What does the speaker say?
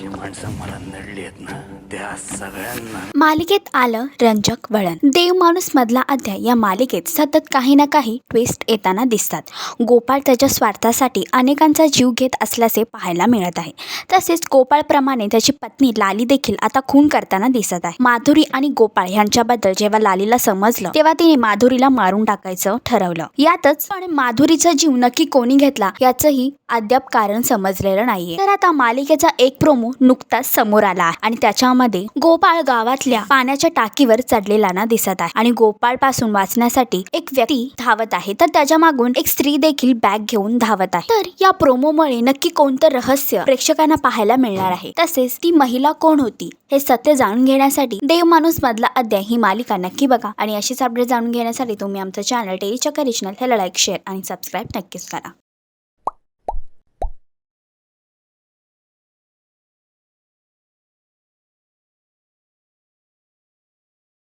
जी माणसं मला नडली आहेत ना त्या सगळ्यांना मालिकेत आलं रंजक वळण. देव माणूस मधला अध्याय या मालिकेत सतत काही ना काही ट्विस्ट येताना दिसतात. गोपाळ त्याच्या स्वार्थासाठी अनेकांचा जीव घेत असल्याचे पाहायला मिळत आहे. तसेच गोपाळप्रमाणे त्याची पत्नी लाली देखील आता खून करताना दिसत आहे. माधुरी आणि गोपाळ यांच्याबद्दल जेव्हा लालीला समजलं तेव्हा तिने माधुरीला मारून टाकायचं ठरवलं. यातच पण माधुरीचा जीव नक्की कोणी घेतला याचंही अद्याप कारण समजलेलं नाहीये. तर आता मालिकेचा एक प्रोमो नुकताच समोर आला आहे आणि त्याच्यामध्ये गोपाळ गावातल्या पाण्याच्या टाकीवर चढलेला ना दिसत आहे आणि गोपाळ पासून वाचण्यासाठी एक व्यक्ती धावत आहे तर त्याच्या मागून एक स्त्री देखील बॅग घेऊन धावत आहे. तर या प्रोमोमुळे नक्की कोणतं रहस्य प्रेक्षकांना पाहायला मिळणार आहे, तसेच ती महिला कोण होती हे सत्य जाणून घेण्यासाठी देव माणूस मधला अध्याय ही मालिका नक्की बघा आणि अशीच अपडेट जाणून घेण्यासाठी तुम्ही आमचं चॅनल टेली चक्कर रिजनल ह्याला लाईक, शेअर आणि सबस्क्राईब नक्कीच करा.